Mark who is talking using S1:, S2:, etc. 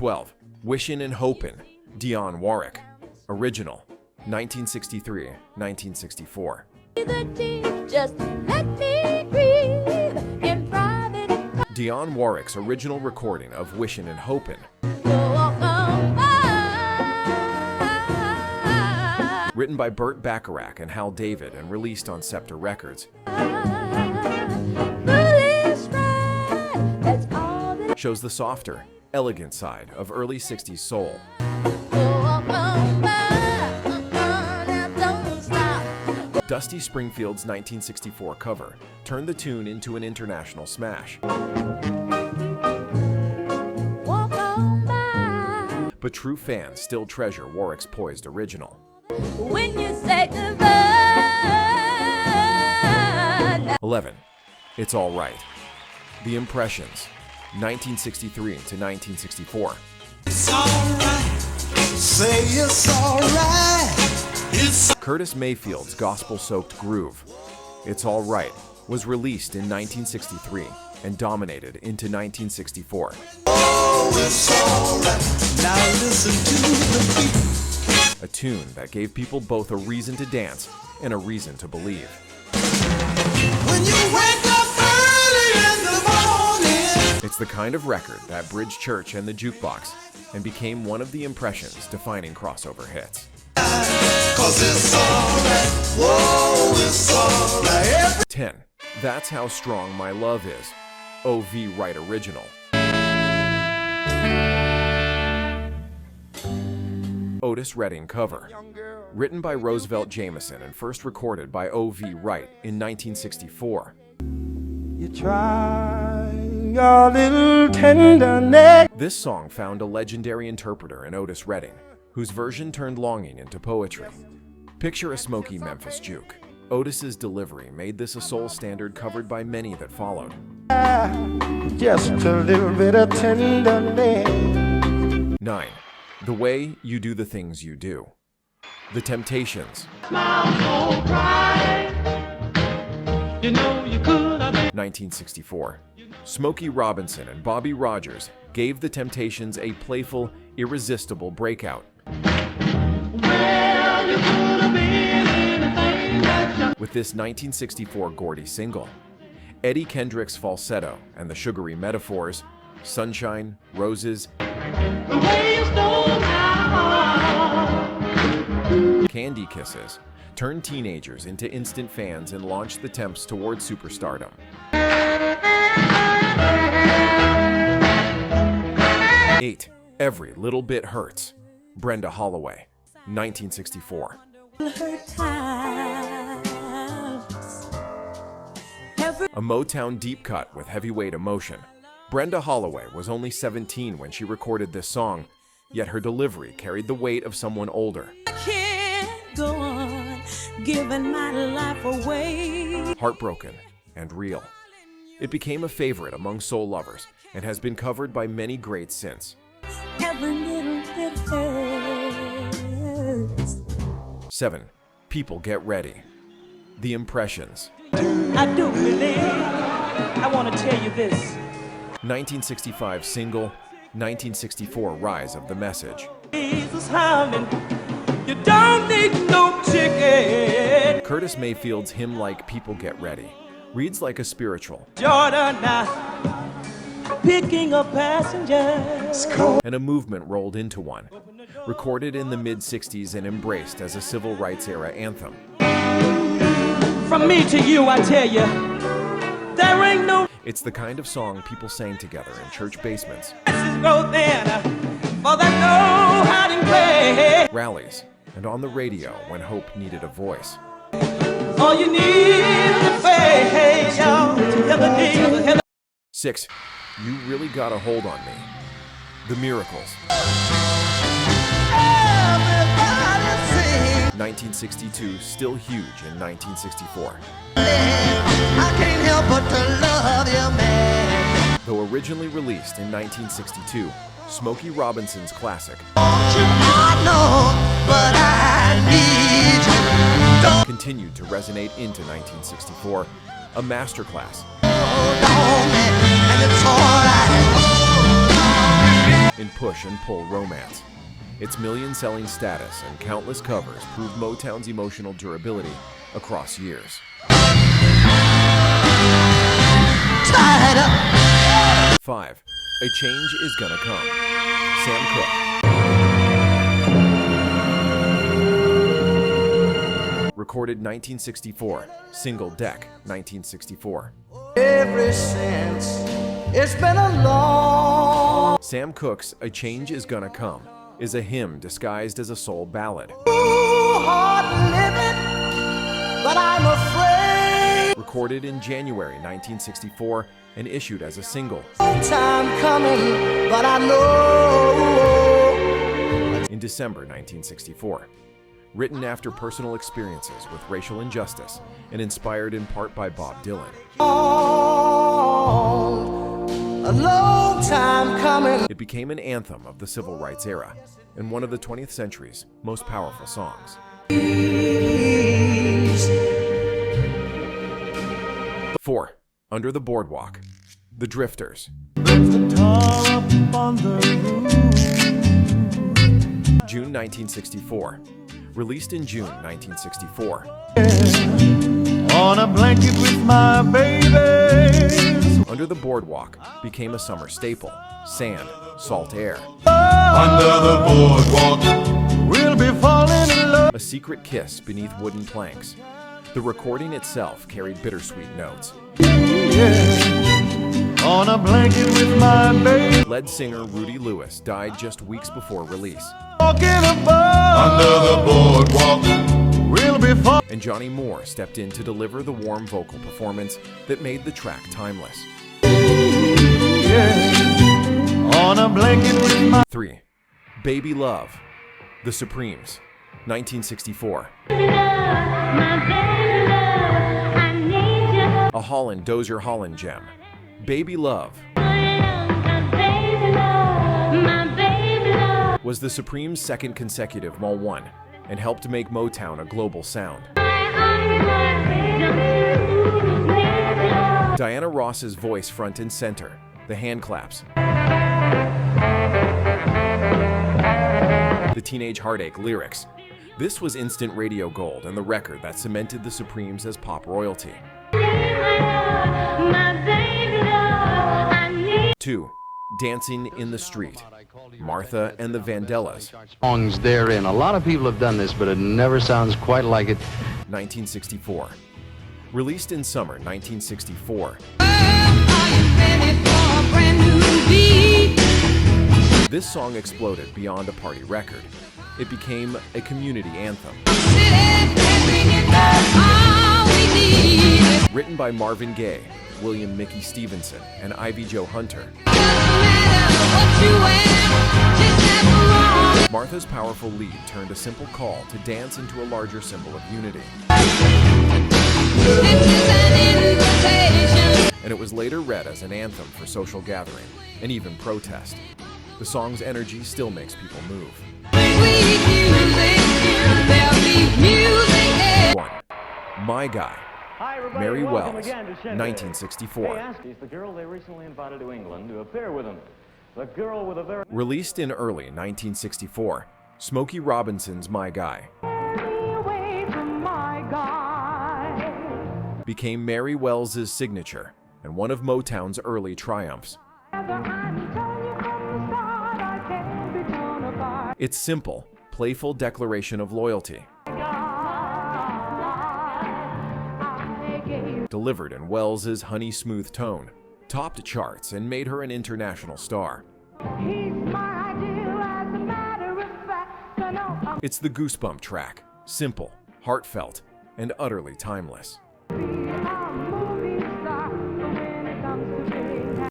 S1: 12. Wishin' and Hopin', Dionne Warwick. Original, 1963-1964.
S2: Just let me breathe in private.
S1: Dionne Warwick's original recording of Wishin' and Hopin', written by Burt Bacharach and Hal David and released on Scepter Records, shows the softer, elegant side of early 60s soul. Dusty Springfield's 1964 cover turned the tune into an international smash. But true fans still treasure Warwick's poised original.
S2: When you say goodbye.
S1: 11. It's All Right. The Impressions, 1963 to 1964.
S3: It's all right. Say it's all right. It's
S1: Curtis Mayfield's gospel-soaked groove, It's All Right, was released in 1963 and dominated into 1964.
S3: oh, it's all right. Now listen to the beat.
S1: A tune that gave people both a reason to dance and a reason to believe.
S3: When you wake up early in the morning.
S1: It's the kind of record that bridged church and the jukebox and became one of the Impressions' defining crossover hits.
S3: 'Cause it's all right. Whoa, it's all right.
S1: 10. That's How Strong My Love Is, O.V. Wright Original. Otis Redding cover, written by Roosevelt Jameson and first recorded by O.V. Wright in 1964.
S4: You try your little tenderness.
S1: This song found a legendary interpreter in Otis Redding, whose version turned longing into poetry. Picture a smoky Memphis juke. Otis's delivery made this a soul standard covered by many that followed.
S4: Just a little bit of tenderness.
S1: 9. The Way You Do the Things You Do. The Temptations. 1964. Smokey Robinson and Bobby Rogers gave the Temptations a playful, irresistible breakout. With this 1964 Gordy single, Eddie Kendrick's falsetto and the sugary metaphors, sunshine, roses, candy kisses, turned teenagers into instant fans and launched the Temps towards superstardom. 8. Every Little Bit Hurts, Brenda Holloway, 1964. A Motown deep cut with heavyweight emotion. Brenda Holloway was only 17 when she recorded this song, yet her delivery carried the weight of someone older.
S2: I can't go on giving my life away.
S1: Heartbroken and real. It became a favorite among soul lovers and has been covered by many greats since.
S2: Every little bit hurts.
S1: 7. People Get Ready. The Impressions.
S5: I do believe, I want to tell you this.
S1: 1965 single, 1964 rise of the Message.
S5: Jesus Harmon, you don't need no ticket.
S1: Curtis Mayfield's hymn like People Get Ready reads like a spiritual,
S5: Jordan now, picking up passengers.
S1: and a movement rolled into one. Recorded in the mid-60s and embraced as a civil rights era anthem.
S5: From me to you, I tell you, there ain't no
S1: It's the kind of song people sang together in church basements,
S5: growth in for that no hiding place.
S1: rallies, and on the radio when hope needed a voice.
S5: All you need is a faith, y'all, to hear the news.
S1: 6. You Really Got a Hold on Me. The Miracles. 1962, still huge in 1964.
S3: I can't help but to love you, man.
S1: Though originally released in 1962, Smokey Robinson's classic
S3: I know, but I need you. Don't
S1: continued to resonate into 1964, a masterclass
S3: hold on, man, and it's all right.
S1: in push and pull romance. Its million-selling status and countless covers prove Motown's emotional durability across years.
S3: Tied up.
S1: 5. A Change Is Gonna Come. Sam Cooke. Recorded 1964. Single Deck, 1964.
S3: Ever since it's been a long,
S1: Sam Cooke's A Change Is Gonna Come is a hymn disguised as a soul ballad.
S3: hard living, but I'm afraid.
S1: Recorded in January 1964 and issued as a single.
S3: Time coming, but I know.
S1: In December 1964. Written after personal experiences with racial injustice and inspired in part by Bob Dylan.
S3: A long time coming.
S1: It became an anthem of the civil rights era and one of the 20th century's most powerful songs. 4. Under the Boardwalk. The Drifters. June 1964. Released in June 1964.
S4: On a blanket with my baby.
S1: Under the Boardwalk became a summer staple. Sand, salt air.
S4: Under the boardwalk, we'll be falling in love.
S1: A secret kiss beneath wooden planks. The recording itself carried bittersweet notes.
S4: On a blanket with my baby.
S1: Lead singer Rudy Lewis died just weeks before release.
S4: Walking above. Under the boardwalk, we'll be falling.
S1: And Johnny Moore stepped in to deliver the warm vocal performance that made the track timeless.
S4: On a blanket with my
S1: 3. Baby Love. The Supremes. 1964. A Holland Dozier Holland gem. Baby Love was the Supremes' second consecutive Mall 1 and helped make Motown a global sound. Diana Ross's voice front and center, the hand claps, the Teenage Heartache lyrics. This was instant radio gold and the record that cemented the Supremes as pop royalty. 2. Dancing in the Street. Martha and the Vandellas.
S6: Songs therein. A lot of people have done this, but it never sounds quite like it.
S1: 1964. Released in summer 1964. This song exploded beyond a party record. It became a community anthem. Written by Marvin Gaye, William Mickey Stevenson, and Ivy Jo Hunter. Martha's powerful lead turned a simple call to dance into a larger symbol of unity. And it was later read as an anthem for social gathering and even protest. The song's energy still makes people move. 1. My Guy. Mary Wells, 1964.
S7: She's the girl they recently invited to England to appear with them. The girl with a very...
S1: Released in early 1964, Smokey Robinson's My Guy became Mary Wells' signature and one of Motown's early triumphs. Its simple, playful declaration of loyalty, delivered in Wells' honey-smooth tone, topped charts and made her an international star. It's the goosebump track, simple, heartfelt, and utterly timeless.